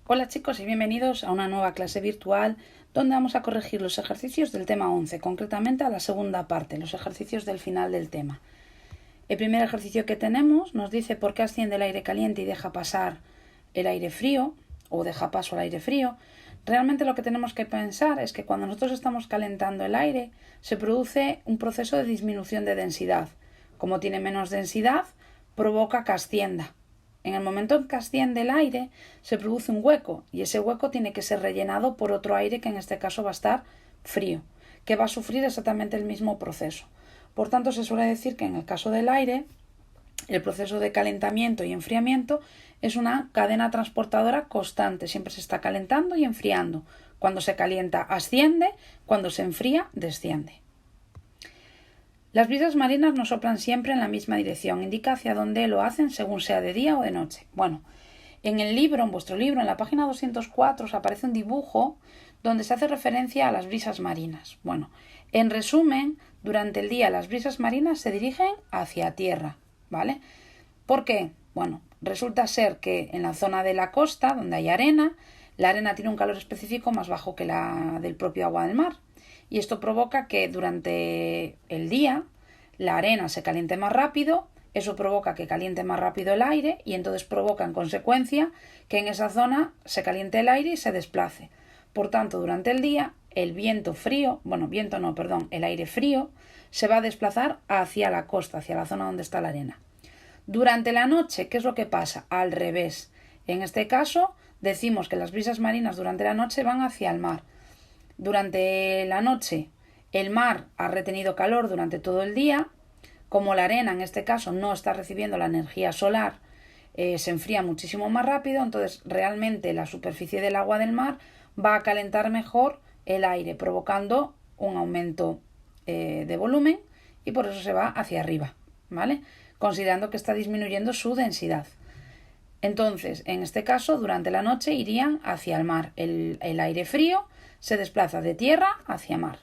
Hola chicos y bienvenidos a una nueva clase virtual donde vamos a corregir los ejercicios del tema 11, concretamente a la segunda parte, los ejercicios del final del tema. El primer ejercicio que tenemos nos dice por qué asciende el aire caliente y deja pasar el aire frío o deja paso al aire frío. Realmente lo que tenemos que pensar es que cuando nosotros estamos calentando el aire se produce un proceso de disminución de densidad. Como tiene menos densidad, provoca que ascienda. En el momento en que asciende el aire se produce un hueco y ese hueco tiene que ser rellenado por otro aire que en este caso va a estar frío, que va a sufrir exactamente el mismo proceso. Por tanto, se suele decir que en el caso del aire el proceso de calentamiento y enfriamiento es una cadena transportadora constante, siempre se está calentando y enfriando. Cuando se calienta asciende, cuando se enfría desciende. Las brisas marinas no soplan siempre en la misma dirección, indica hacia dónde lo hacen según sea de día o de noche. Bueno, en el libro, en vuestro libro, en la página 204, os aparece un dibujo donde se hace referencia a las brisas marinas. Bueno, en resumen, durante el día las brisas marinas se dirigen hacia tierra, ¿vale? ¿Por qué? Bueno, resulta ser que en la zona de la costa, donde hay arena, la arena tiene un calor específico más bajo que la del propio agua del mar. Y esto provoca que durante el día la arena se caliente más rápido, eso provoca que caliente más rápido el aire y entonces provoca en consecuencia que en esa zona se caliente el aire y se desplace. Por tanto, durante el día el viento frío, el aire frío se va a desplazar hacia la costa, hacia la zona donde está la arena. Durante la noche, ¿qué es lo que pasa? Al revés. En este caso, decimos que las brisas marinas durante la noche van hacia el mar. Durante la noche el mar ha retenido calor durante todo el día. Como la arena en este caso no está recibiendo la energía solar, se enfría muchísimo más rápido, entonces realmente la superficie del agua del mar va a calentar mejor el aire, provocando un aumento de volumen y por eso se va hacia arriba, ¿vale? Considerando que está disminuyendo su densidad. Entonces, en este caso, durante la noche irían hacia el mar. El aire frío se desplaza de tierra hacia mar.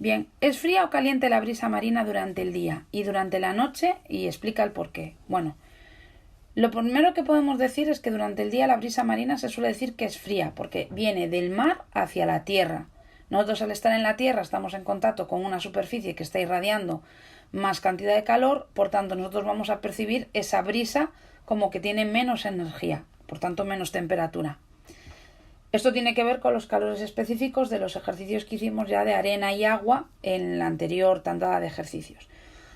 Bien, ¿es fría o caliente la brisa marina durante el día y durante la noche? Y explica el porqué. Bueno, lo primero que podemos decir es que durante el día la brisa marina se suele decir que es fría, porque viene del mar hacia la tierra. Nosotros al estar en la tierra estamos en contacto con una superficie que está irradiando más cantidad de calor, por tanto nosotros vamos a percibir esa brisa como que tiene menos energía, por tanto menos temperatura. Esto tiene que ver con los calores específicos de los ejercicios que hicimos ya de arena y agua en la anterior tanda de ejercicios.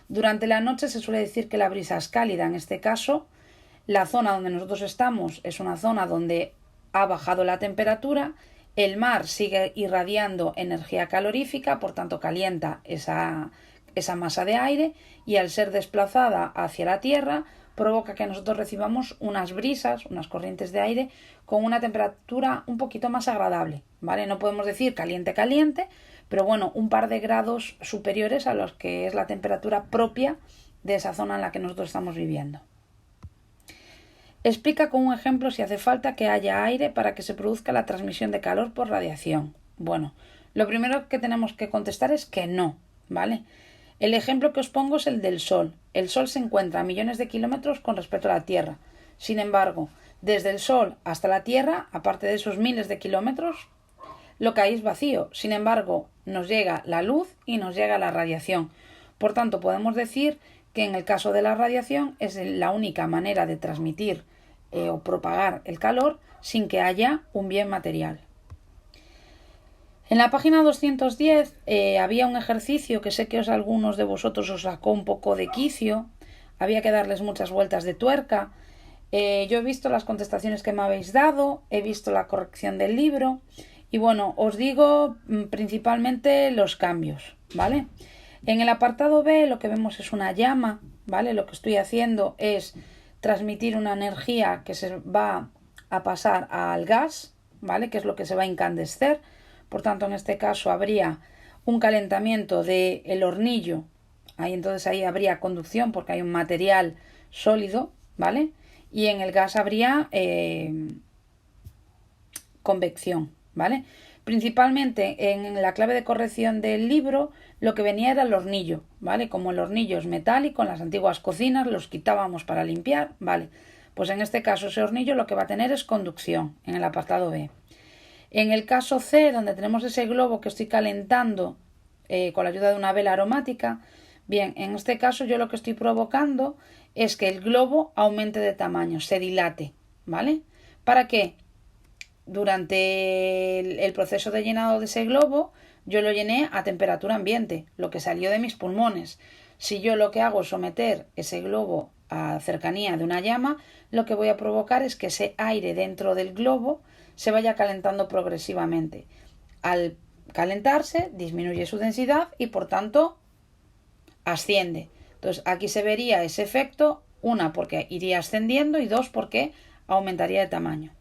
Durante la noche se suele decir que la brisa es cálida. En este caso, la zona donde nosotros estamos es una zona donde ha bajado la temperatura, el mar sigue irradiando energía calorífica, por tanto calienta esa masa de aire y al ser desplazada hacia la tierra provoca que nosotros recibamos unas brisas, unas corrientes de aire con una temperatura un poquito más agradable, ¿vale? No podemos decir caliente, caliente, pero bueno, un par de grados superiores a los que es la temperatura propia de esa zona en la que nosotros estamos viviendo. Explica con un ejemplo si hace falta que haya aire para que se produzca la transmisión de calor por radiación. Bueno, lo primero que tenemos que contestar es que no, ¿vale? El ejemplo que os pongo es el del Sol. El Sol se encuentra a millones de kilómetros con respecto a la Tierra. Sin embargo, desde el Sol hasta la Tierra, aparte de esos miles de kilómetros, lo que hay es vacío. Sin embargo, nos llega la luz y nos llega la radiación. Por tanto, podemos decir que en el caso de la radiación es la única manera de transmitir o propagar el calor sin que haya un bien material. En la página 210 había un ejercicio que sé que algunos de vosotros os sacó un poco de quicio, había que darles muchas vueltas de tuerca. Yo he visto las contestaciones que me habéis dado, he visto la corrección del libro y bueno, os digo principalmente los cambios, ¿vale? En el apartado B lo que vemos es una llama, ¿vale? Lo que estoy haciendo es transmitir una energía que se va a pasar al gas, ¿vale? Que es lo que se va a incandescer. Por tanto, en este caso habría un calentamiento del hornillo. Entonces ahí habría conducción porque hay un material sólido, ¿vale? Y en el gas habría convección, ¿vale? Principalmente en la clave de corrección del libro lo que venía era el hornillo, ¿vale? Como el hornillo es metálico, en las antiguas cocinas los quitábamos para limpiar, ¿vale? Pues en este caso ese hornillo lo que va a tener es conducción en el apartado B. En el caso C, donde tenemos ese globo que estoy calentando con la ayuda de una vela aromática, bien, en este caso yo lo que estoy provocando es que el globo aumente de tamaño, se dilate, ¿vale? ¿Para qué? Durante el proceso de llenado de ese globo, yo lo llené a temperatura ambiente, lo que salió de mis pulmones. Si yo lo que hago es someter ese globo a cercanía de una llama, lo que voy a provocar es que ese aire dentro del globo se vaya calentando progresivamente. Al calentarse, disminuye su densidad y por tanto asciende. Entonces aquí se vería ese efecto, una porque iría ascendiendo y dos porque aumentaría de tamaño.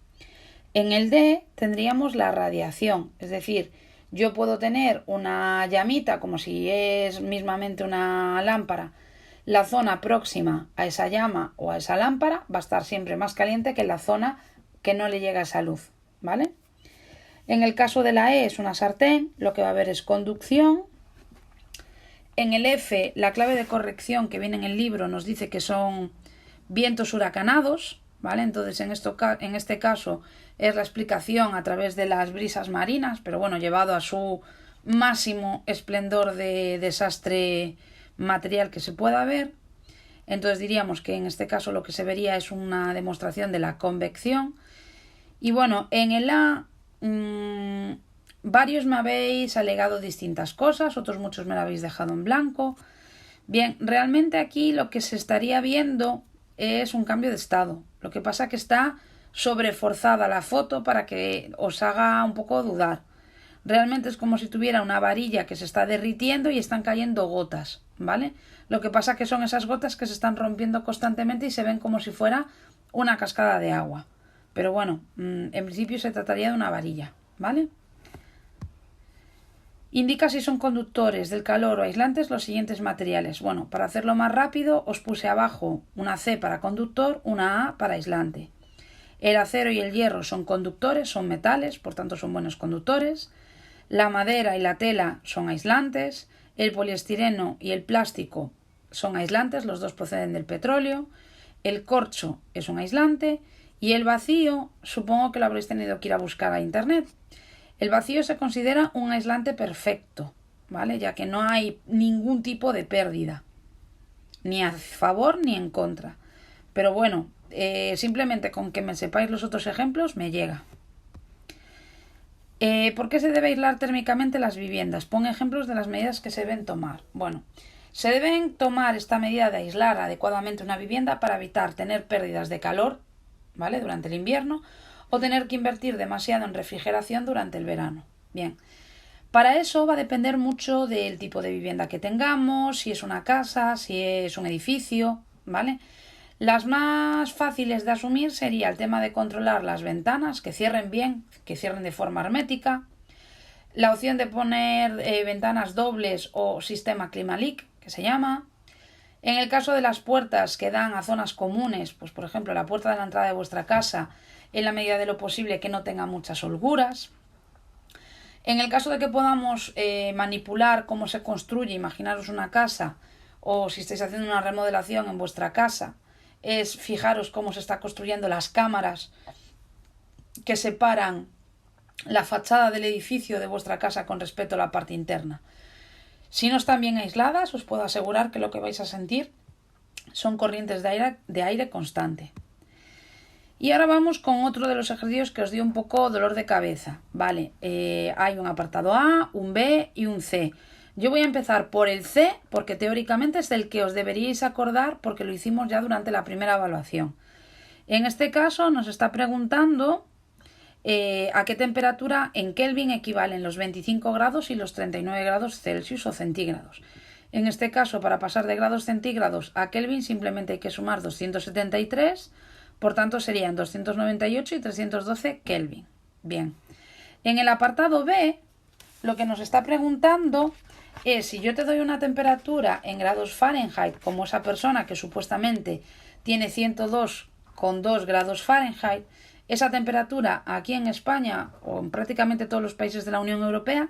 En el D tendríamos la radiación, es decir, yo puedo tener una llamita como si es mismamente una lámpara. La zona próxima a esa llama o a esa lámpara va a estar siempre más caliente que la zona que no le llega esa luz, ¿vale? En el caso de la E es una sartén, lo que va a haber es conducción. En el F, la clave de corrección que viene en el libro nos dice que son vientos huracanados, ¿vale? Entonces en este caso es la explicación a través de las brisas marinas, pero bueno, llevado a su máximo esplendor de desastre material que se pueda ver. Entonces diríamos que en este caso lo que se vería es una demostración de la convección. Y bueno, en el A varios me habéis alegado distintas cosas, otros muchos me lo habéis dejado en blanco. Bien, realmente aquí lo que se estaría viendo es un cambio de estado. Lo que pasa que está sobreforzada la foto para que os haga un poco dudar. Realmente es como si tuviera una varilla que se está derritiendo y están cayendo gotas, ¿vale? Lo que pasa que son esas gotas que se están rompiendo constantemente y se ven como si fuera una cascada de agua. Pero bueno, en principio se trataría de una varilla, ¿vale? Indica si son conductores del calor o aislantes los siguientes materiales. Bueno, para hacerlo más rápido os puse abajo una C para conductor, una A para aislante. El acero y el hierro son conductores, son metales, por tanto son buenos conductores. La madera y la tela son aislantes. El poliestireno y el plástico son aislantes, los dos proceden del petróleo. El corcho es un aislante. Y el vacío, supongo que lo habréis tenido que ir a buscar a internet. El vacío se considera un aislante perfecto, ¿vale? Ya que no hay ningún tipo de pérdida, ni a favor ni en contra. Pero bueno, simplemente con que me sepáis los otros ejemplos me llega. ¿Por qué se debe aislar térmicamente las viviendas? Pon ejemplos de las medidas que se deben tomar. Bueno, se deben tomar esta medida de aislar adecuadamente una vivienda para evitar tener pérdidas de calor, ¿vale? Durante el invierno, o tener que invertir demasiado en refrigeración durante el verano. Bien, para eso va a depender mucho del tipo de vivienda que tengamos, si es una casa, si es un edificio, ¿vale? Las más fáciles de asumir sería el tema de controlar las ventanas, que cierren bien, que cierren de forma hermética. La opción de poner ventanas dobles o sistema Climalit, que se llama. En el caso de las puertas que dan a zonas comunes, pues por ejemplo la puerta de la entrada de vuestra casa, en la medida de lo posible que no tenga muchas holguras. En el caso de que podamos manipular cómo se construye, imaginaros una casa, o si estáis haciendo una remodelación en vuestra casa, es fijaros cómo se está construyendo las cámaras que separan la fachada del edificio de vuestra casa con respecto a la parte interna. Si no están bien aisladas, os puedo asegurar que lo que vais a sentir son corrientes de aire constante. Y ahora vamos con otro de los ejercicios que os dio un poco dolor de cabeza. Vale, hay un apartado A, un B y un C. Yo voy a empezar por el C porque teóricamente es del que os deberíais acordar porque lo hicimos ya durante la primera evaluación. En este caso nos está preguntando a qué temperatura en Kelvin equivalen los 25 grados y los 39 grados Celsius o centígrados. En este caso, para pasar de grados centígrados a Kelvin simplemente hay que sumar 273, por tanto serían 298 y 312 Kelvin. Bien, en el apartado B lo que nos está preguntando es si yo te doy una temperatura en grados Fahrenheit, como esa persona que supuestamente tiene 102,2 grados Fahrenheit, esa temperatura aquí en España o en prácticamente todos los países de la Unión Europea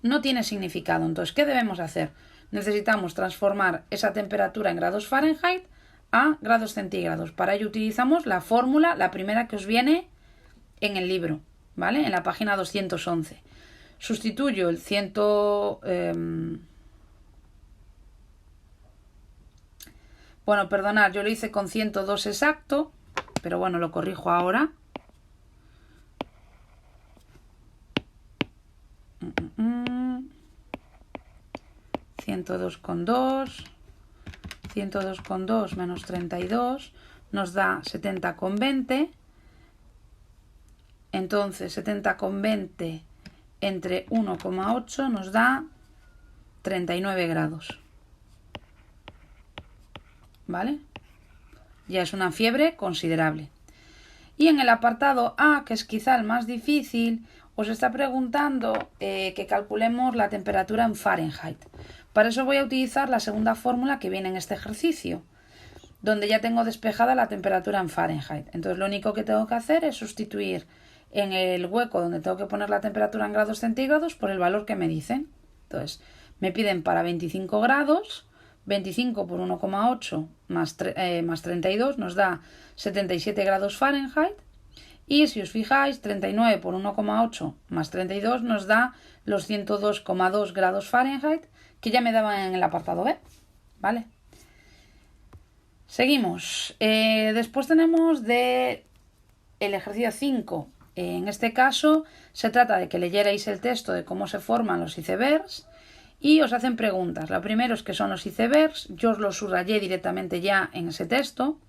no tiene significado. Entonces, ¿qué debemos hacer? Necesitamos transformar esa temperatura en grados Fahrenheit a grados centígrados. Para ello utilizamos la fórmula, la primera que os viene en el libro, ¿vale? En la página 211. Sustituyo el bueno, perdonad, yo lo hice con 102 exacto, pero bueno, lo corrijo ahora. 102,2, 102,2 menos 32 nos da 70,20. Entonces 70,20 entre 1,8 nos da 39 grados. ¿Vale? Ya es una fiebre considerable. Y en el apartado A, que es quizá el más difícil, os está preguntando que calculemos la temperatura en Fahrenheit. Para eso voy a utilizar la segunda fórmula que viene en este ejercicio, donde ya tengo despejada la temperatura en Fahrenheit. Entonces lo único que tengo que hacer es sustituir en el hueco donde tengo que poner la temperatura en grados centígrados por el valor que me dicen. Entonces me piden para 25 grados, 25 por 1,8 más 32 nos da 77 grados Fahrenheit. Y si os fijáis, 39 por 1,8 más 32 nos da los 102,2 grados Fahrenheit que ya me daban en el apartado B. ¿Vale? Seguimos. Después tenemos el ejercicio 5. En este caso se trata de que leyerais el texto de cómo se forman los icebergs y os hacen preguntas. La primera es qué son los icebergs. Yo os los subrayé directamente ya en ese texto.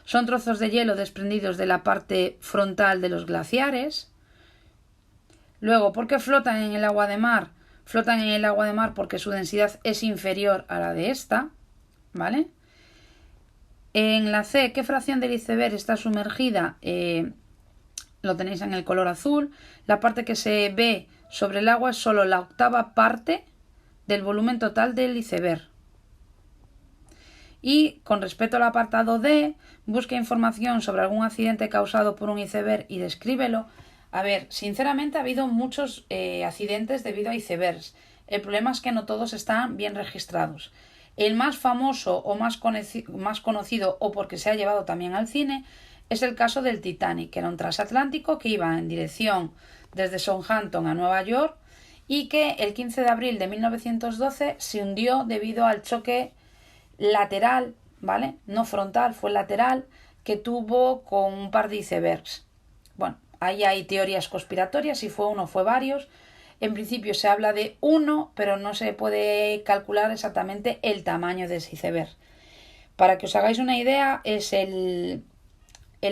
Son trozos de hielo desprendidos de la parte frontal de los glaciares. Luego, ¿por qué flotan en el agua de mar? Flotan en el agua de mar porque su densidad es inferior a la de esta. ¿Vale? En la C, ¿qué fracción del iceberg está sumergida? Lo tenéis en el color azul. La parte que se ve sobre el agua es solo la octava parte del volumen total del iceberg. Y con respecto al apartado D, busca información sobre algún accidente causado por un iceberg y descríbelo. A ver, sinceramente ha habido muchos accidentes debido a icebergs. El problema es que no todos están bien registrados. El más famoso o más conocido, o porque se ha llevado también al cine, es el caso del Titanic, que era un transatlántico que iba en dirección desde Southampton a Nueva York y que el 15 de abril de 1912 se hundió debido al choque lateral, ¿vale? No frontal, fue lateral, que tuvo con un par de icebergs. Bueno, ahí hay teorías conspiratorias, si fue uno o fue varios. En principio se habla de uno, pero no se puede calcular exactamente el tamaño de ese iceberg. Para que os hagáis una idea, es el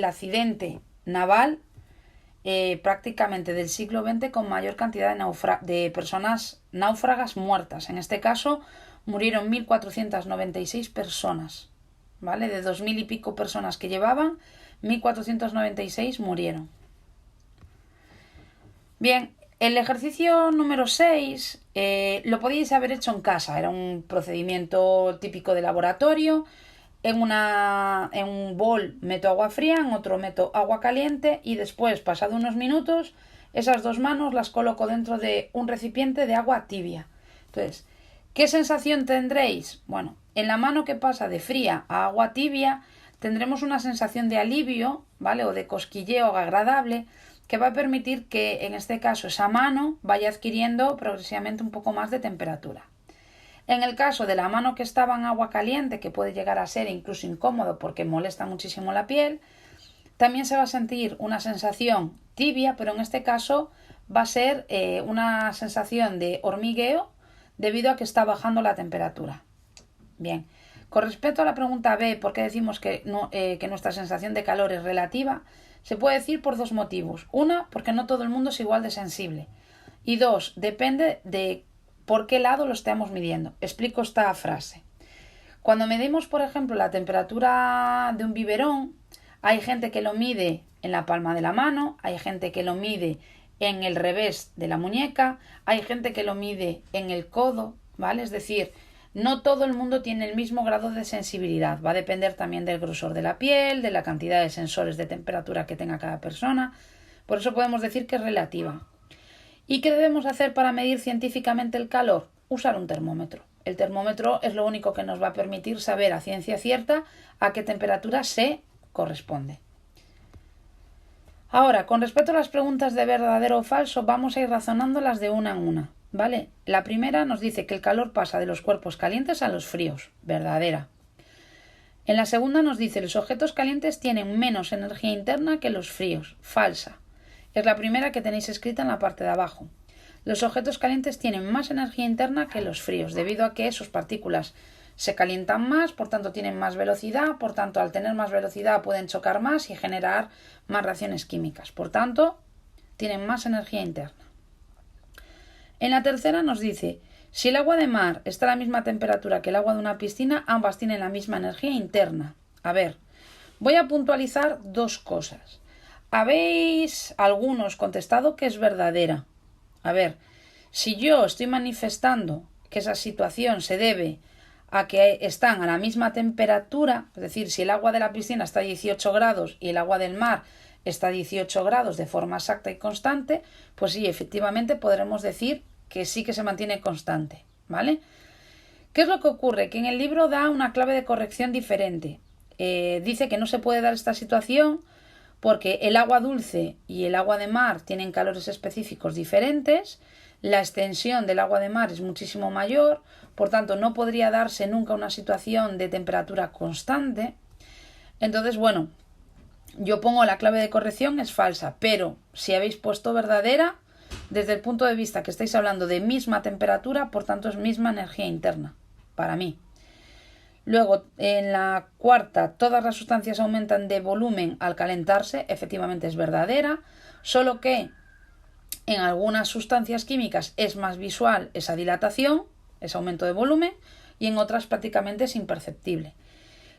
accidente naval prácticamente del siglo XX con mayor cantidad de personas náufragas muertas. En este caso murieron 1.496 personas, ¿vale? De 2.000 y pico personas que llevaban, 1.496 murieron. Bien, el ejercicio número 6 lo podíais haber hecho en casa. Era un procedimiento típico de laboratorio. En un bol meto agua fría, en otro meto agua caliente y después, pasado unos minutos, esas dos manos las coloco dentro de un recipiente de agua tibia. Entonces, ¿qué sensación tendréis? Bueno, en la mano que pasa de fría a agua tibia tendremos una sensación de alivio, ¿vale? O de cosquilleo agradable que va a permitir que en este caso esa mano vaya adquiriendo progresivamente un poco más de temperatura. En el caso de la mano que estaba en agua caliente, que puede llegar a ser incluso incómodo porque molesta muchísimo la piel, también se va a sentir una sensación tibia, pero en este caso va a ser una sensación de hormigueo debido a que está bajando la temperatura. Bien, con respecto a la pregunta B, ¿por qué decimos que nuestra sensación de calor es relativa? Se puede decir por dos motivos. Una, porque no todo el mundo es igual de sensible. Y dos, depende de por qué lado lo estemos midiendo. Explico esta frase. Cuando medimos, por ejemplo, la temperatura de un biberón, hay gente que lo mide en la palma de la mano, hay gente que lo mide en el revés de la muñeca, hay gente que lo mide en el codo, ¿vale? Es decir, no todo el mundo tiene el mismo grado de sensibilidad. Va a depender también del grosor de la piel, de la cantidad de sensores de temperatura que tenga cada persona. Por eso podemos decir que es relativa. ¿Y qué debemos hacer para medir científicamente el calor? Usar un termómetro. El termómetro es lo único que nos va a permitir saber a ciencia cierta a qué temperatura se corresponde. Ahora, con respecto a las preguntas de verdadero o falso, vamos a ir razonándolas de una en una, ¿vale? La primera nos dice que el calor pasa de los cuerpos calientes a los fríos, verdadera. En la segunda nos dice los objetos calientes tienen menos energía interna que los fríos, falsa. Es la primera que tenéis escrita en la parte de abajo. Los objetos calientes tienen más energía interna que los fríos, debido a que sus partículas se calientan más, por tanto tienen más velocidad, por tanto al tener más velocidad pueden chocar más y generar más reacciones químicas. Por tanto, tienen más energía interna. En la tercera nos dice, si el agua de mar está a la misma temperatura que el agua de una piscina, ambas tienen la misma energía interna. A ver, voy a puntualizar dos cosas. Habéis algunos contestado que es verdadera. A ver, si yo estoy manifestando que esa situación se debe a que están a la misma temperatura, es decir, si el agua de la piscina está a 18 grados y el agua del mar está a 18 grados de forma exacta y constante, pues sí, efectivamente podremos decir que sí que se mantiene constante, ¿vale? ¿Qué es lo que ocurre? Que en el libro da una clave de corrección diferente. Dice que no se puede dar esta situación porque el agua dulce y el agua de mar tienen calores específicos diferentes, la extensión del agua de mar es muchísimo mayor, por tanto no podría darse nunca una situación de temperatura constante. Entonces, bueno, yo pongo la clave de corrección es falsa, pero si habéis puesto verdadera, desde el punto de vista que estáis hablando de misma temperatura, por tanto es misma energía interna, para mí. Luego, en la cuarta, todas las sustancias aumentan de volumen al calentarse, efectivamente es verdadera, solo que en algunas sustancias químicas es más visual esa dilatación, ese aumento de volumen, y en otras prácticamente es imperceptible.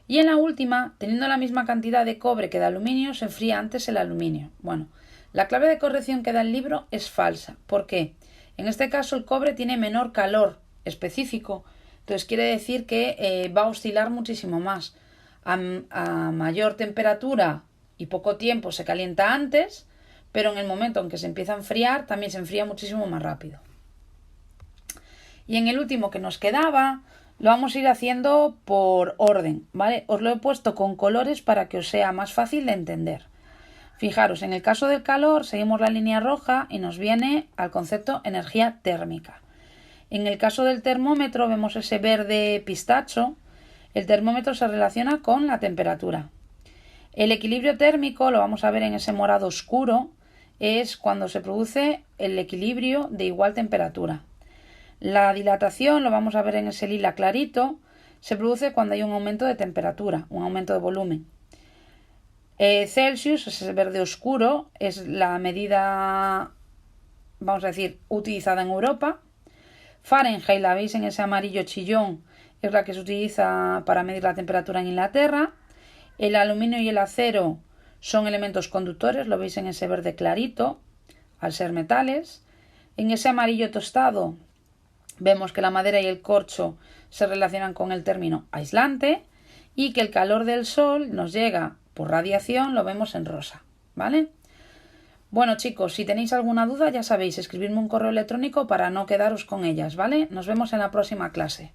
Y en la última, teniendo la misma cantidad de cobre que de aluminio, se enfría antes el aluminio. Bueno, la clave de corrección que da el libro es falsa. ¿Por qué? En este caso el cobre tiene menor calor específico, entonces quiere decir que va a oscilar muchísimo más. A mayor temperatura y poco tiempo se calienta antes, pero en el momento en que se empieza a enfriar también se enfría muchísimo más rápido. Y en el último que nos quedaba lo vamos a ir haciendo por orden, ¿vale? Os lo he puesto con colores para que os sea más fácil de entender. Fijaros, en el caso del calor seguimos la línea roja y nos viene al concepto energía térmica. En el caso del termómetro vemos ese verde pistacho. El termómetro se relaciona con la temperatura. El equilibrio térmico, lo vamos a ver en ese morado oscuro, es cuando se produce el equilibrio de igual temperatura. La dilatación, lo vamos a ver en ese lila clarito, se produce cuando hay un aumento de temperatura, un aumento de volumen. Celsius, ese verde oscuro, es la medida, vamos a decir, utilizada en Europa. Fahrenheit, la veis en ese amarillo chillón, es la que se utiliza para medir la temperatura en Inglaterra. El aluminio y el acero son elementos conductores, lo veis en ese verde clarito, al ser metales. En ese amarillo tostado vemos que la madera y el corcho se relacionan con el término aislante y que el calor del sol nos llega por radiación, lo vemos en rosa, ¿vale? Bueno, chicos, si tenéis alguna duda ya sabéis, escribirme un correo electrónico para no quedaros con ellas, ¿vale? Nos vemos en la próxima clase.